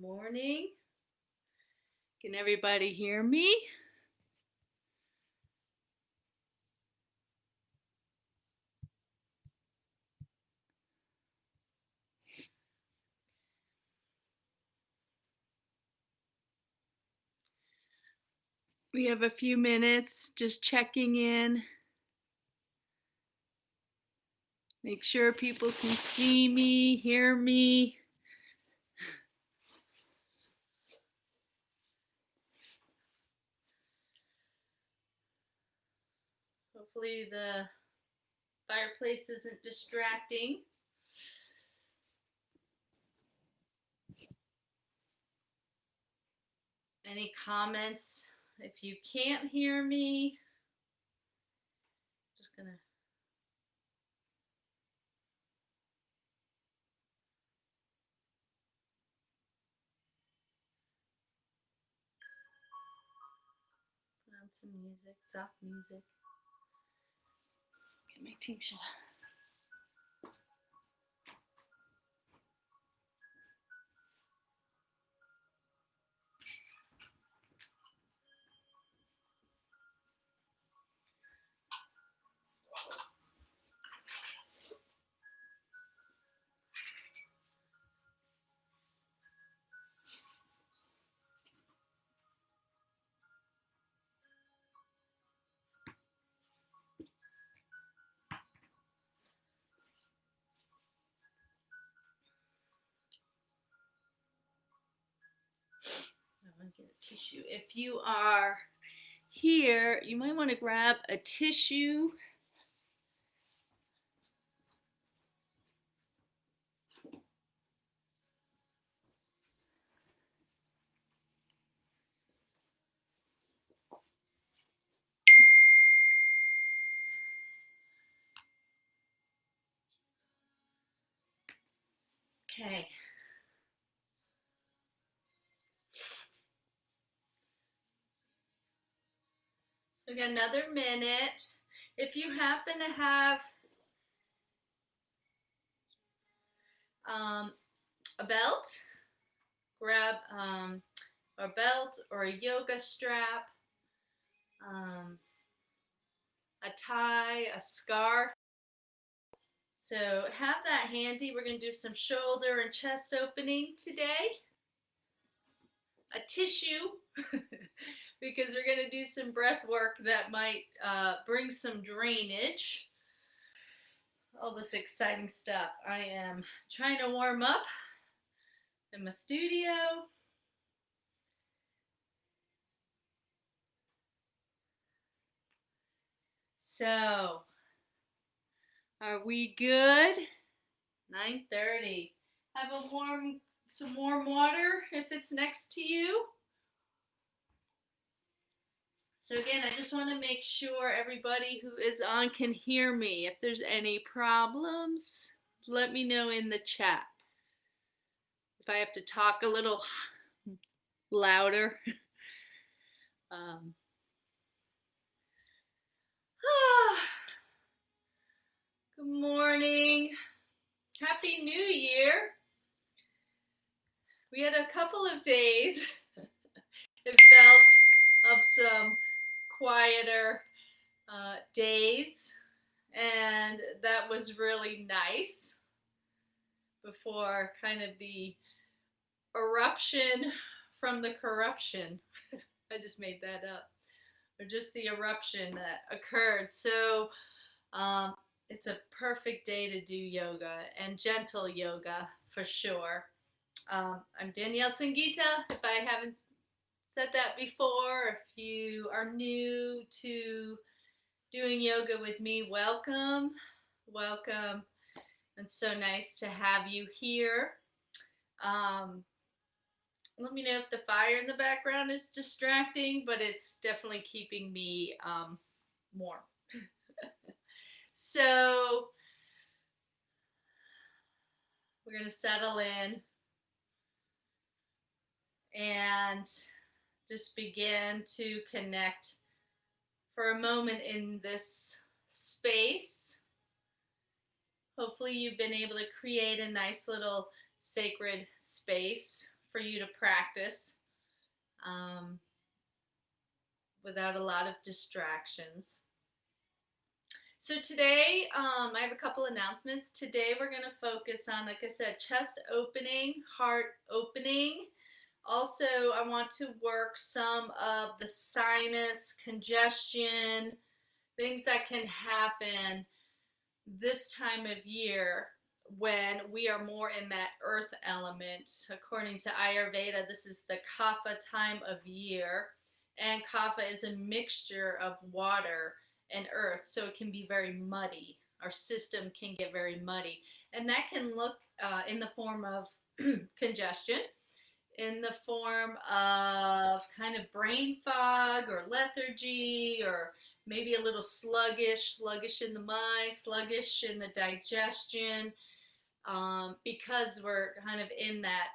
Morning. Can everybody hear me? We have a few minutes, just checking in. Make sure people can see me, hear me. Hopefully the fireplace isn't distracting. Any comments if you can't hear me? Just gonna put on some music, soft music. Get my tincture. I'm gonna get a tissue. If you are here, you might want to grab a tissue. Okay. So we got another minute. If you happen to have a belt, grab a belt or a yoga strap, a tie, a scarf. So have that handy. We're going to do some shoulder and chest opening today. A tissue, because we're going to do some breath work that might bring some drainage. All this exciting stuff. I am trying to warm up in my studio. So, are we good? 9:30. Have some warm water if it's next to you. So again, I just want to make sure everybody who is on can hear me. If there's any problems, let me know in the chat. If I have to talk a little louder. Good morning. Happy New Year. We had a couple of days, it felt, of some quieter days, and that was really nice before kind of the eruption from the corruption. I just made that up. Or just the eruption that occurred. So it's a perfect day to do yoga, and gentle yoga for sure. I'm Danielle Sangeeta. If I haven't said that before, if you are new to doing yoga with me, welcome. Welcome. It's so nice to have you here. Let me know if the fire in the background is distracting, but it's definitely keeping me warm. So we're going to settle in and just begin to connect for a moment in this space. Hopefully you've been able to create a nice little sacred space for you to practice without a lot of distractions. So today, I have a couple announcements. Today we're going to focus on, like I said, chest opening, heart opening. Also, I want to work some of the sinus congestion, things that can happen this time of year when we are more in that earth element. According to Ayurveda, this is the kapha time of year, and kapha is a mixture of water and earth, so it can be very muddy. Our system can get very muddy, and that can look in the form of congestion, in the form of kind of brain fog or lethargy, or maybe a little sluggish in the mind, sluggish in the digestion, because we're kind of in that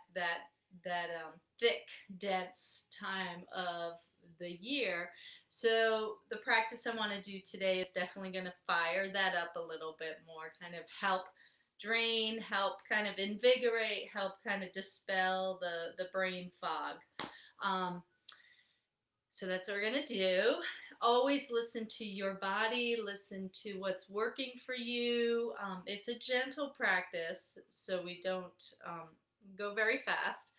thick, dense time of the year. So the practice I want to do today is definitely going to fire that up a little bit more, kind of help drain, help kind of invigorate, help kind of dispel the brain fog. So that's what we're going to do. Always listen to your body, listen to what's working for you. It's a gentle practice, so we don't go very fast.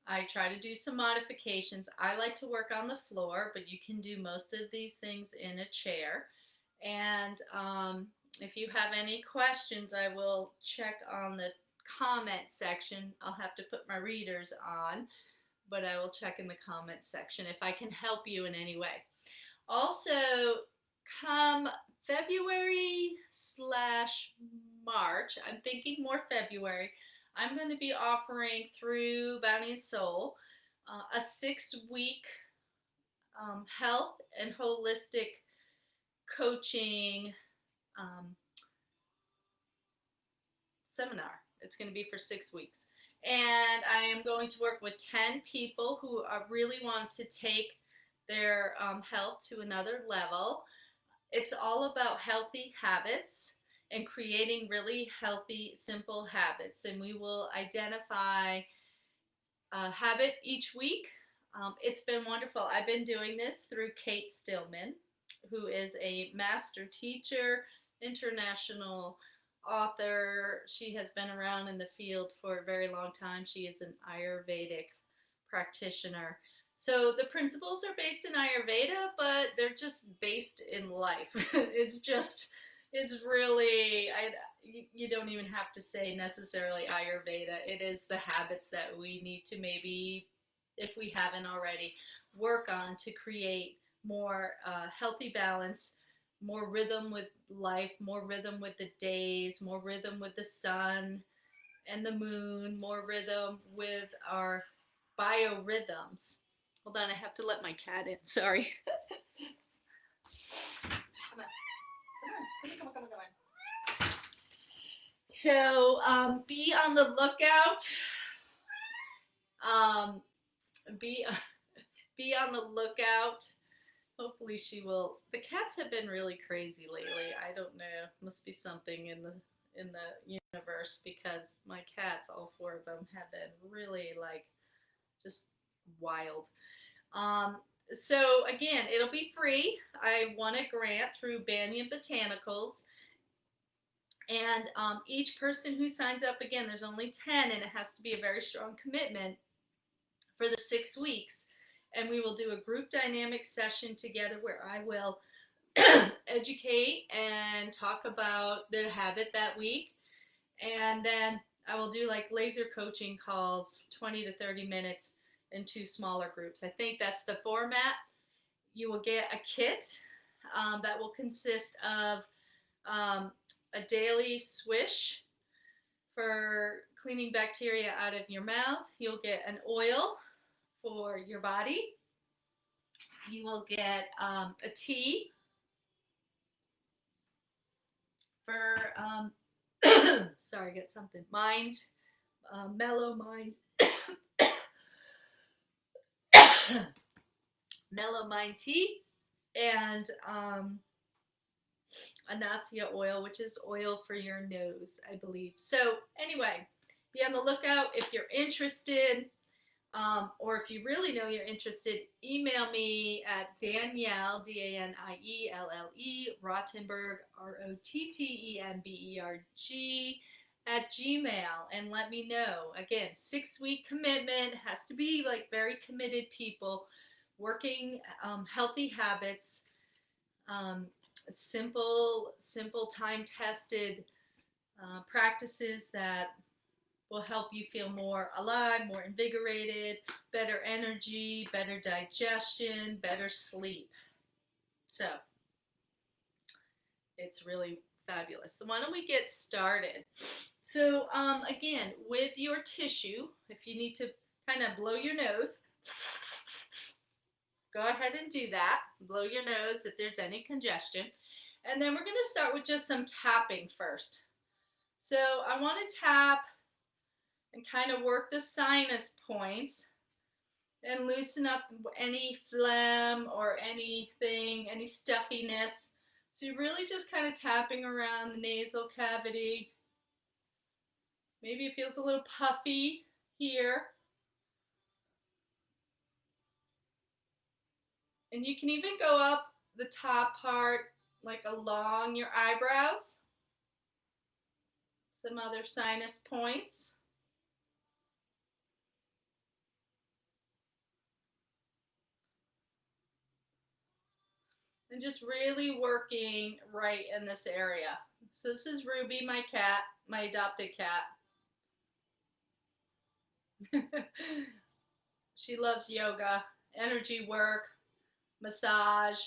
I try to do some modifications. I like to work on the floor, but you can do most of these things in a chair. And if you have any questions, I will check on the comment section. I'll have to put my readers on, but I will check in the comments section if I can help you in any way. Also, come February/March, I'm thinking more February, I'm going to be offering through Bounty and Soul a 6-week health and holistic coaching seminar. It's going to be for 6 weeks. And I am going to work with 10 people who really want to take their health to another level. It's all about healthy habits and creating really healthy, simple habits. And we will identify a habit each week. It's been wonderful. I've been doing this through Kate Stillman, who is a master teacher, international author. She has been around in the field for a very long time. She is an Ayurvedic practitioner. So the principles are based in Ayurveda, but they're just based in life. It's really, you don't even have to say necessarily Ayurveda. It is the habits that we need to, maybe, if we haven't already, work on to create more healthy balance, more rhythm with life, more rhythm with the days, more rhythm with the sun and the moon, more rhythm with our biorhythms. Hold on, I have to let my cat in. Sorry. Come on. So be on the lookout. Be on the lookout. Hopefully she will. The cats have been really crazy lately. I don't know. Must be something in the universe, because my cats, all 4 of them, have been really just wild. So again, it'll be free. I won a grant through Banyan Botanicals, and each person who signs up, again, there's only 10, and it has to be a very strong commitment for the 6 weeks. And we will do a group dynamic session together where I will educate and talk about the habit that week. And then I will do laser coaching calls, 20 to 30 minutes in 2 smaller groups. I think that's the format. You will get a kit that will consist of a daily swish for cleaning bacteria out of your mouth. You'll get an oil for your body. You will get a tea for, sorry, I got something, mellow mind, mellow mind tea, and Anasia oil, which is oil for your nose, I believe. So anyway, be on the lookout if you're interested. Or if you really know you're interested, email me at Danielle, Danielle, Rottenberg, Rottenberg, at Gmail, and let me know. Again, 6-week commitment, has to be like very committed people, working healthy habits, simple time-tested practices that will help you feel more alive, more invigorated, better energy, better digestion, better sleep. So it's really fabulous. So why don't we get started? So again, with your tissue, if you need to kind of blow your nose, go ahead and do that. Blow your nose if there's any congestion. And then we're going to start with just some tapping first. So I want to tap and kind of work the sinus points and loosen up any phlegm or anything, any stuffiness. So you're really just kind of tapping around the nasal cavity. Maybe it feels a little puffy here. And you can even go up the top part, like along your eyebrows. Some other sinus points. And just really working right in this area. So this is Ruby, my cat, my adopted cat. She loves yoga, energy work, massage.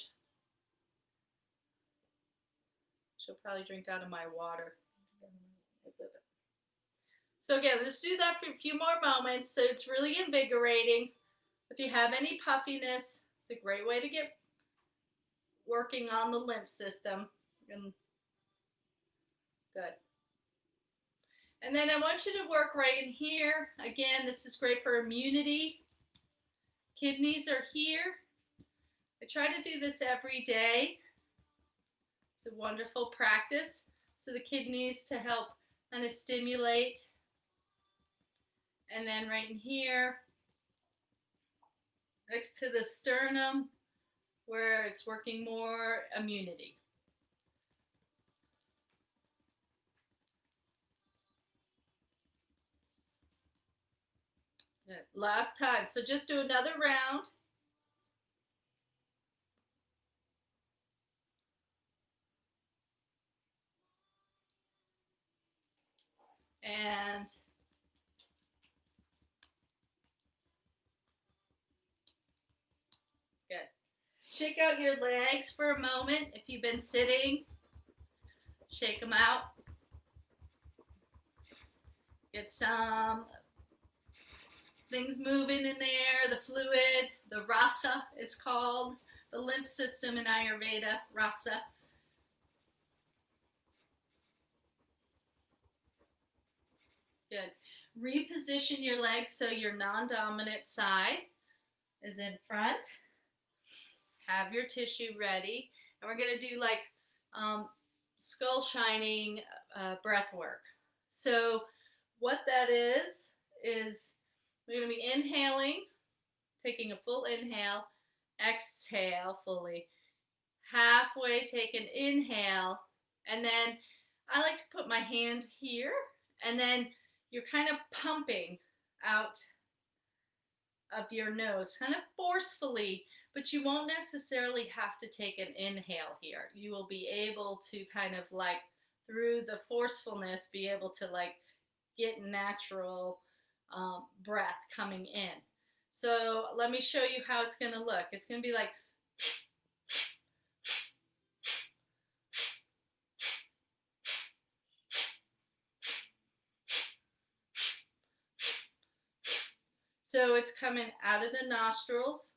She'll probably drink out of my water. So again, let's do that for a few more moments. So it's really invigorating. If you have any puffiness, it's a great way to get working on the lymph system. And good. And then I want you to work right in here. Again, this is great for immunity. Kidneys are here. I try to do this every day. It's a wonderful practice. So the kidneys to help kind of stimulate. And then right in here, next to the sternum, where it's working more immunity. Good. Last time. So just do another round. And good. Shake out your legs for a moment. If you've been sitting, shake them out. Get some things moving in there, the fluid, the rasa, it's called, the lymph system in Ayurveda, rasa. Good. Reposition your legs so your non-dominant side is in front. Have your tissue ready. And we're going to do like skull shining breath work. So what that is we're going to be inhaling, taking a full inhale, exhale fully. Halfway take an inhale, and then I like to put my hand here, and then you're kind of pumping out of your nose, kind of forcefully, but you won't necessarily have to take an inhale here. You will be able to kind of like, through the forcefulness, be able to like get natural breath coming in. So let me show you how it's going to look. It's going to be like, so it's coming out of the nostrils.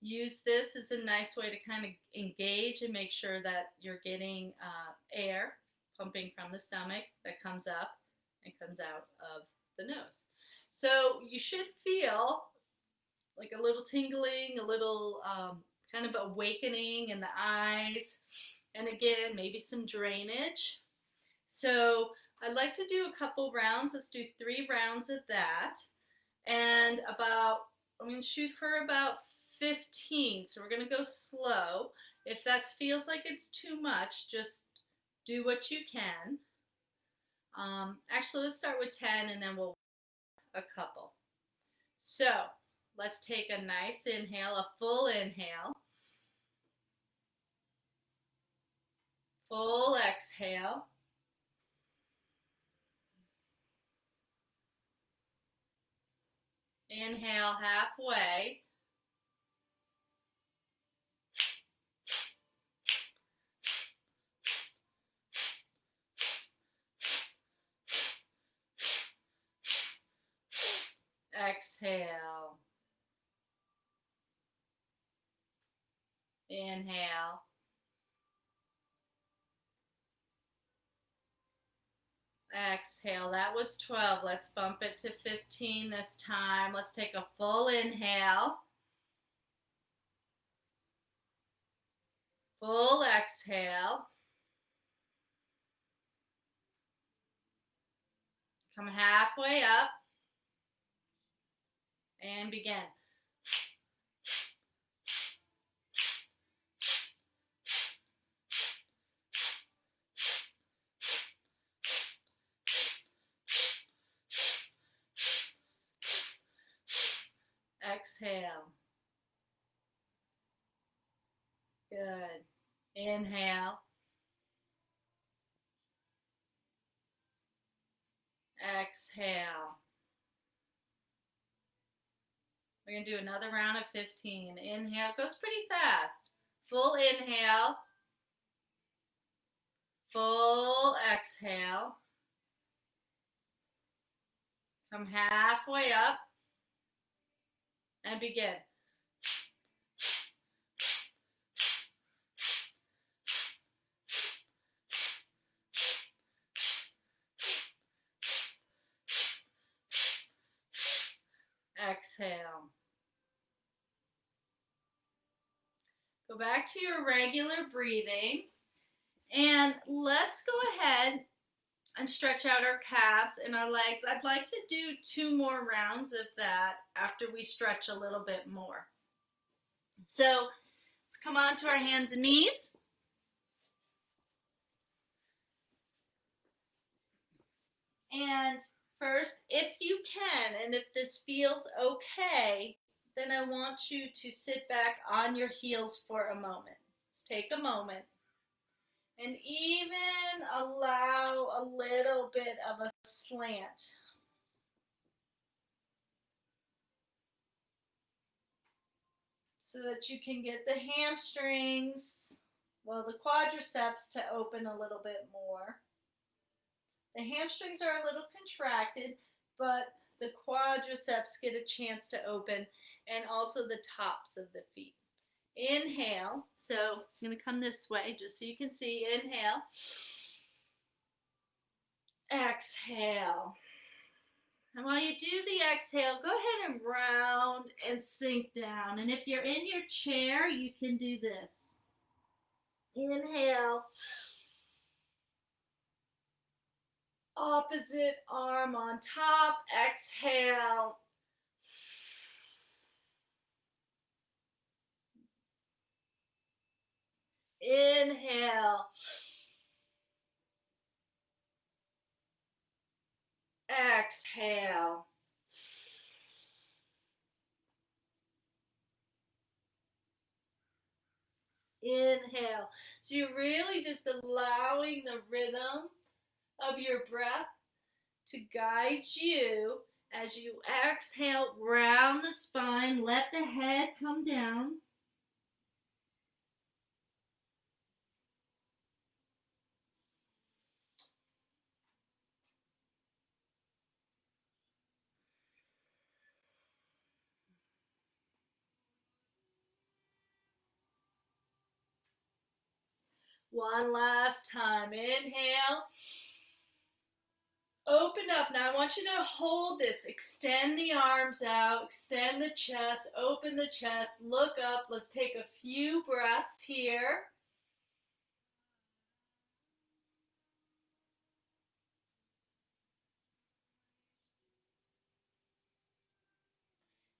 Use this as a nice way to kind of engage and make sure that you're getting air pumping from the stomach that comes up and comes out of the nose. So you should feel like a little tingling, a little kind of awakening in the eyes, and again, maybe some drainage. So I'd like to do a couple rounds. Let's do 3 rounds of that. and I'm going to shoot for about 15. So we're going to go slow. If that feels like it's too much, just do what you can. Actually, let's start with 10 and then we'll a couple. So let's take a nice inhale, a full inhale, full exhale. Inhale halfway. Exhale. Inhale. Exhale. That was 12. Let's bump it to 15 this time. Let's take a full inhale. Full exhale. Come halfway up and begin. Exhale. Good. Inhale. Exhale. We're going to do another round of 15. Inhale. Goes pretty fast. Full inhale. Full exhale. Come halfway up and begin. Exhale. Go back to your regular breathing, and let's go ahead and stretch out our calves and our legs. I'd like to do 2 more rounds of that after we stretch a little bit more. So let's come on to our hands and knees. And first, if you can, and if this feels okay, then I want you to sit back on your heels for a moment. Just take a moment. And even allow a little bit of a slant. So that you can get the hamstrings, well, the quadriceps to open a little bit more. The hamstrings are a little contracted, but the quadriceps get a chance to open, and also the tops of the feet. Inhale. So I'm going to come this way just so you can see. Inhale. Exhale. And while you do the exhale, go ahead and round and sink down. And if you're in your chair, you can do this. Inhale. Opposite arm on top. Exhale. Inhale. Exhale. Inhale. So you're really just allowing the rhythm of your breath to guide you as you exhale, round the spine, let the head come down. One last time. Inhale. Open up. Now I want you to hold this. Extend the arms out. Extend the chest. Open the chest. Look up. Let's take a few breaths here.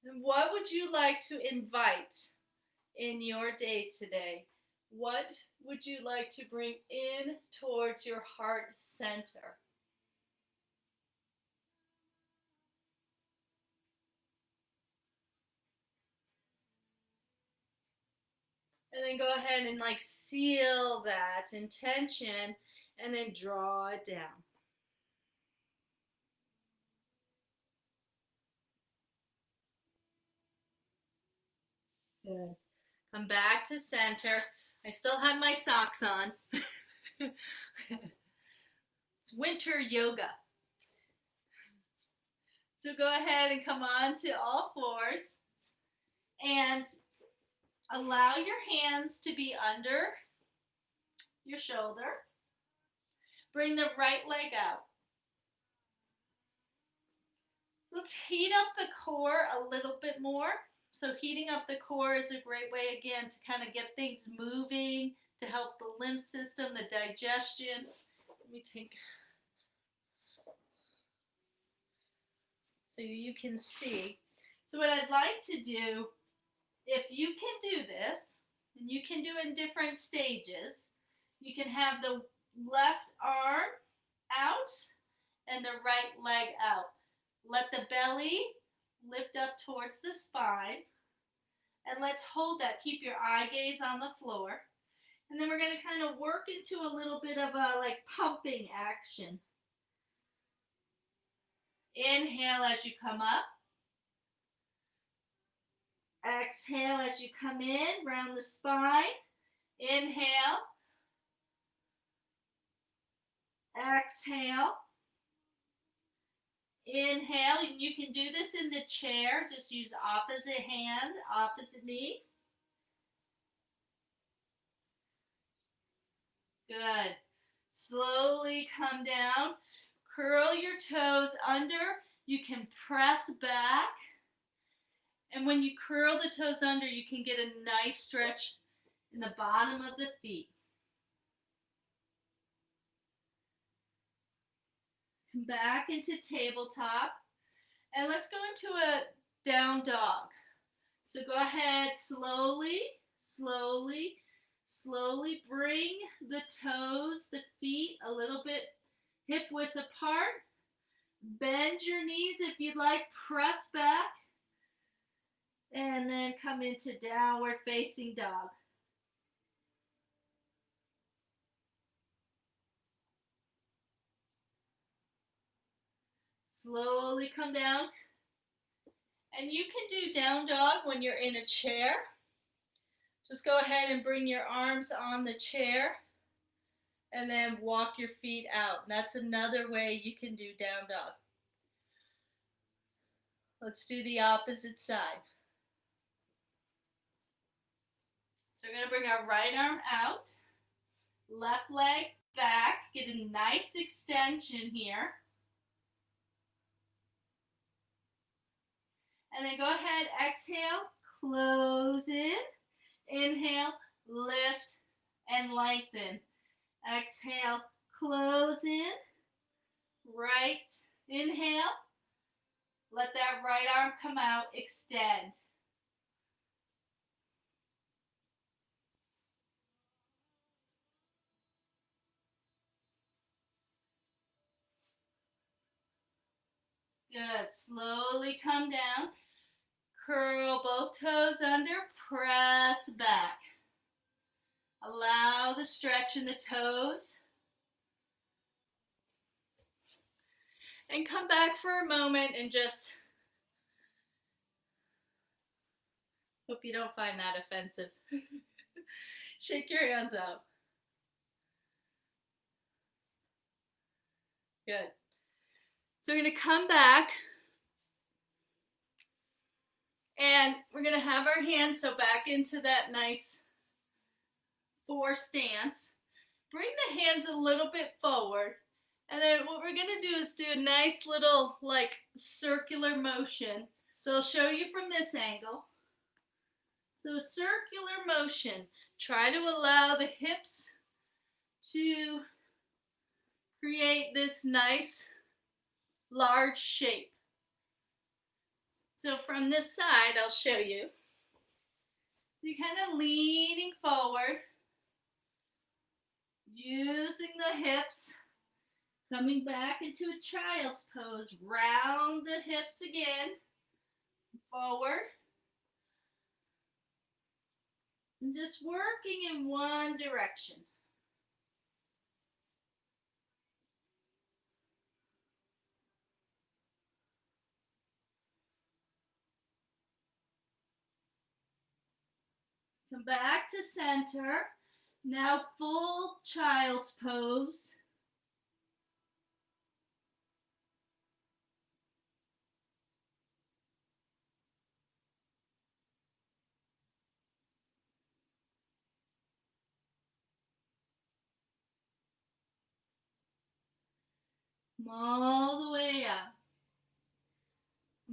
And what would you like to invite in your day today? What would you like to bring in towards your heart center? And then go ahead and like seal that intention and then draw it down. Good. Come back to center. I still have my socks on. It's winter yoga. So go ahead and come on to all fours and allow your hands to be under your shoulder. Bring the right leg out. Let's heat up the core a little bit more. So heating up the core is a great way, again, to kind of get things moving, to help the lymph system, the digestion. Let me take, so you can see. So what I'd like to do, if you can do this, and you can do it in different stages, you can have the left arm out and the right leg out. Let the belly lift up towards the spine. And let's hold that. Keep your eye gaze on the floor. And then we're going to kind of work into a little bit of a like pumping action. Inhale as you come up. Exhale as you come in, round the spine. Inhale. Exhale. Inhale, and you can do this in the chair. Just use opposite hand, opposite knee. Good. Slowly come down. Curl your toes under. You can press back. And when you curl the toes under, you can get a nice stretch in the bottom of the feet. Come back into tabletop. And let's go into a down dog. So go ahead, slowly, slowly, slowly bring the toes, the feet a little bit hip width apart. Bend your knees if you'd like, press back. And then come into downward facing dog. Slowly come down. And you can do down dog when you're in a chair. Just go ahead and bring your arms on the chair and then walk your feet out. That's another way you can do down dog. Let's do the opposite side. So we're going to bring our right arm out, left leg back, get a nice extension here. And then go ahead, exhale, close in, inhale, lift and lengthen. Exhale, close in, right, inhale, let that right arm come out, extend. Good, slowly come down, curl both toes under, press back. Allow the stretch in the toes. And come back for a moment and just, hope you don't find that offensive. Shake your hands out. Good. So we're going to come back and we're going to have our hands so back into that nice four stance. Bring the hands a little bit forward. And then what we're going to do is do a nice little like circular motion. So I'll show you from this angle. So circular motion. Try to allow the hips to create this nice large shape. So from this side, I'll show you. You're kind of leaning forward, using the hips, coming back into a child's pose. Round the hips again, forward. And just working in one direction. Come back to center. Now full child's pose. Come all the way up.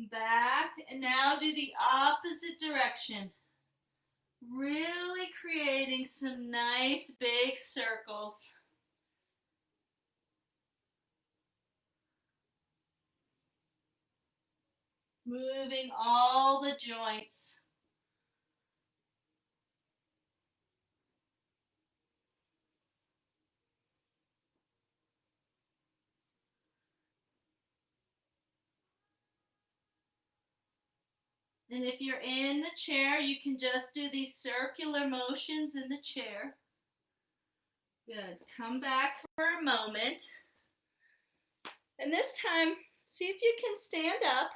Back, and now do the opposite direction. Really creating some nice big circles. Moving all the joints. And if you're in the chair, you can just do these circular motions in the chair. Good. Come back for a moment. And this time, see if you can stand up.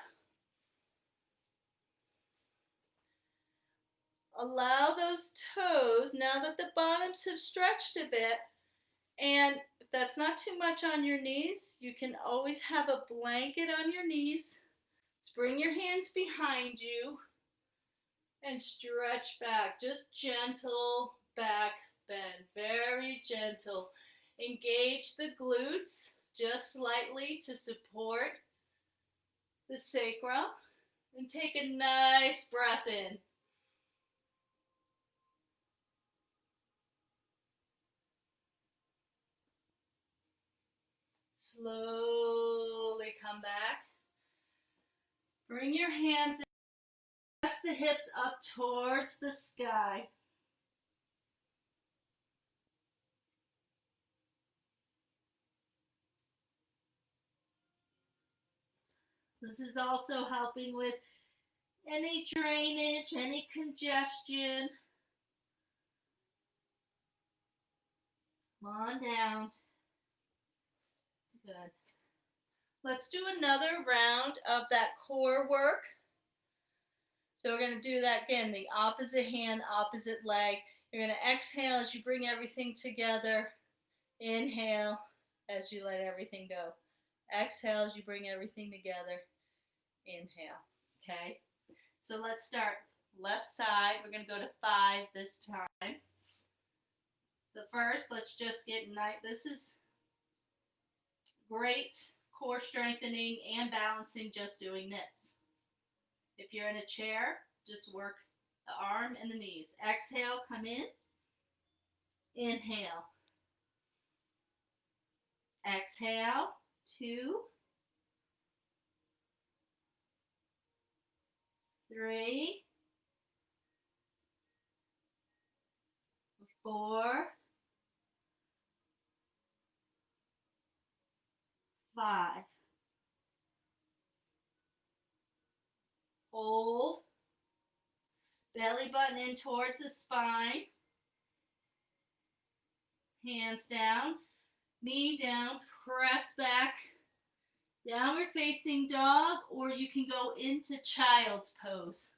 Allow those toes, now that the bottoms have stretched a bit, and if that's not too much on your knees, you can always have a blanket on your knees. Just bring your hands behind you and stretch back. Just gentle back bend, very gentle. Engage the glutes just slightly to support the sacrum, and take a nice breath in. Slowly come back. Bring your hands in. Press the hips up towards the sky. This is also helping with any drainage, any congestion. Come on down. Good. Let's do another round of that core work. So we're going to do that again, the opposite hand, opposite leg. You're going to exhale as you bring everything together. Inhale as you let everything go. Exhale as you bring everything together. Inhale. Okay? So let's start left side. We're going to go to 5 this time. So first, let's just get nice. This is great core strengthening and balancing just doing this. If you're in a chair, just work the arm and the knees. Exhale, come in. Inhale. Exhale, 2, 3, 4, 5. Hold. Belly button in towards the spine. Hands down. Knee down. Press back. Downward facing dog, or you can go into child's pose.